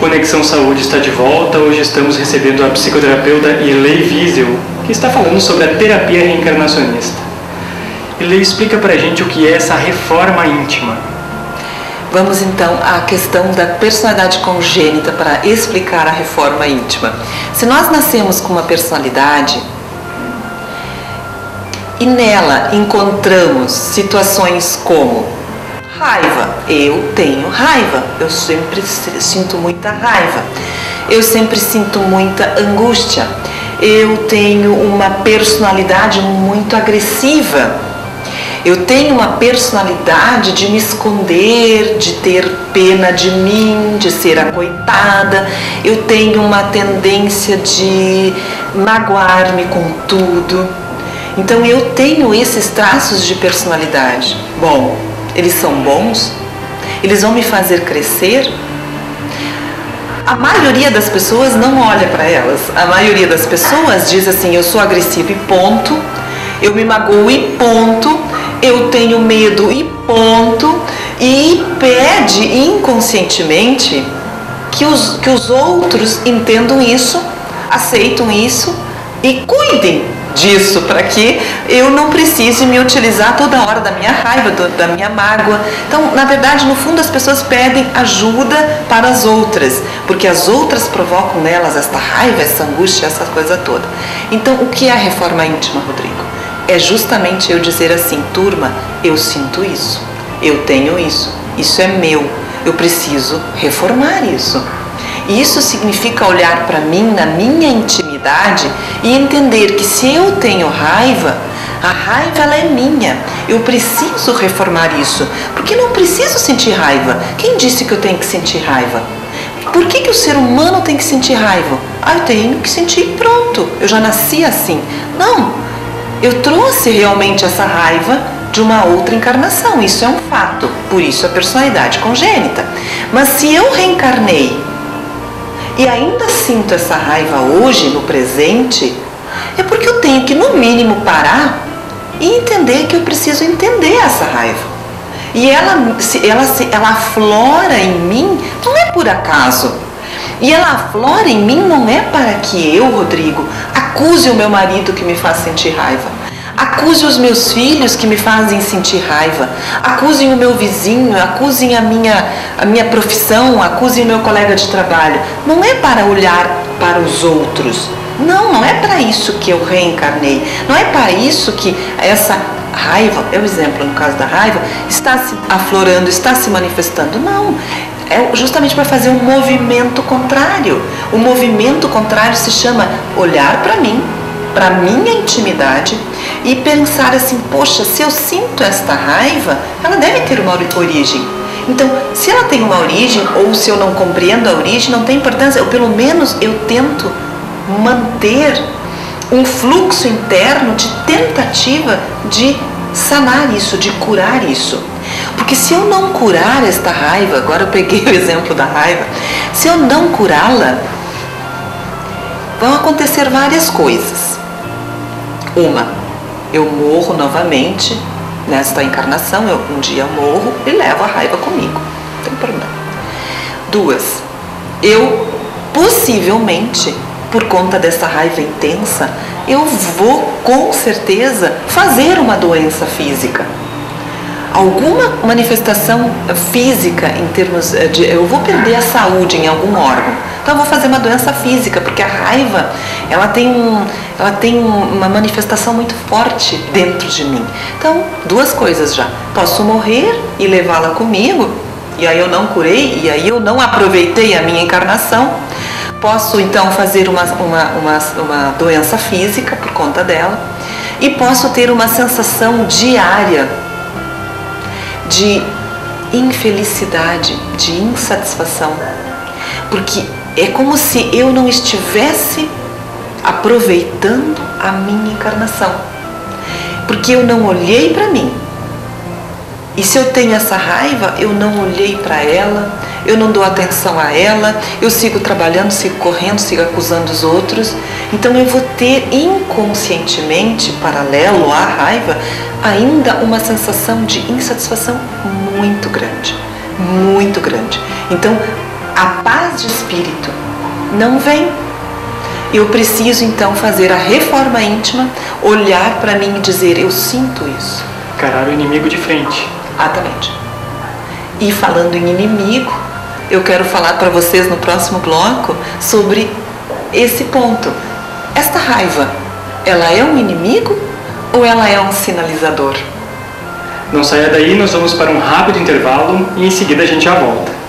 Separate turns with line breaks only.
Conexão Saúde está de volta. Hoje estamos recebendo a psicoterapeuta Irlei Wiesel, que está falando sobre a terapia reencarnacionista. Irlei, explica pra gente o que é essa reforma íntima.
Vamos então à questão da personalidade congênita para explicar a reforma íntima. Se nós nascemos com uma personalidade e nela encontramos situações como raiva, eu tenho raiva, eu sempre sinto muita raiva, eu sempre sinto muita angústia, eu tenho uma personalidade muito agressiva, eu tenho uma personalidade de me esconder, de ter pena de mim, de ser a coitada, eu tenho uma tendência de magoar-me com tudo. Então eu tenho esses traços de personalidade. Bom, eles são bons? Eles vão me fazer crescer? A maioria das pessoas não olha para elas. A maioria das pessoas diz assim: eu sou agressivo e ponto, eu me magoo e ponto, eu tenho medo e ponto, e pede inconscientemente que os outros entendam isso, aceitam isso e cuidem disso, para que eu não precise me utilizar toda hora da minha raiva, da minha mágoa. Então, na verdade, no fundo, as pessoas pedem ajuda para as outras, porque as outras provocam nelas esta raiva, essa angústia, essa coisa toda. Então, o que é a reforma íntima, Rodrigo? É justamente eu dizer assim: turma, eu sinto isso, eu tenho isso é meu, eu preciso reformar isso. E isso significa olhar para mim, na minha intimidade, e entender que se eu tenho raiva, a raiva ela é minha. Eu preciso reformar isso, porque não preciso sentir raiva. Quem disse que eu tenho que sentir raiva? Por que o ser humano tem que sentir raiva? Ah, eu tenho que sentir, pronto, eu já nasci assim. Não, eu trouxe realmente essa raiva de uma outra encarnação, isso é um fato, por isso a personalidade congênita. Mas se eu reencarnei e ainda sinto essa raiva hoje, no presente, é porque eu tenho que, no mínimo, parar e entender que eu preciso entender essa raiva. E ela aflora em mim, não é por acaso. E ela aflora em mim não é para que eu, Rodrigo, acuse o meu marido que me faz sentir raiva. Acuse os meus filhos que me fazem sentir raiva, acusem o meu vizinho, acusem a minha profissão, acusem o meu colega de trabalho. Não é para olhar para os outros, não é para isso que eu reencarnei, não é para isso que essa raiva, é o exemplo no caso da raiva, está se aflorando, está se manifestando, não. É justamente para fazer um movimento contrário. O movimento contrário se chama olhar para mim, para minha intimidade, e pensar assim: poxa, se eu sinto esta raiva, ela deve ter uma origem. Então, se ela tem uma origem, ou se eu não compreendo a origem, não tem importância, eu, pelo menos eu tento manter um fluxo interno de tentativa de sanar isso, de curar isso. Porque se eu não curar esta raiva, agora eu peguei o exemplo da raiva, se eu não curá-la, vão acontecer várias coisas. Uma, eu morro novamente nesta encarnação, um dia morro e levo a raiva comigo, não tem problema. Duas, eu possivelmente, por conta dessa raiva intensa, eu vou com certeza fazer uma doença física. Alguma manifestação física em termos de... eu vou perder a saúde em algum órgão. Então eu vou fazer uma doença física, porque a raiva, ela tem uma manifestação muito forte dentro de mim. Então, duas coisas já. Posso morrer e levá-la comigo, e aí eu não curei, e aí eu não aproveitei a minha encarnação. Posso então fazer uma doença física por conta dela, e posso ter uma sensação diária de infelicidade, de insatisfação, porque é como se eu não estivesse aproveitando a minha encarnação, porque eu não olhei para mim. E se eu tenho essa raiva, eu não olhei para ela, eu não dou atenção a ela, eu sigo trabalhando, sigo correndo, sigo acusando os outros. Então eu vou ter inconscientemente, paralelo à raiva, ainda uma sensação de insatisfação muito grande, muito grande. Então a paz de espírito não vem. Eu preciso então fazer a reforma íntima, olhar para mim e dizer, eu sinto isso.
Encarar o inimigo de frente.
Exatamente. E falando em inimigo, eu quero falar para vocês no próximo bloco sobre esse ponto. Esta raiva, ela é um inimigo ou ela é um sinalizador?
Não saia daí, nós vamos para um rápido intervalo e em seguida a gente já volta.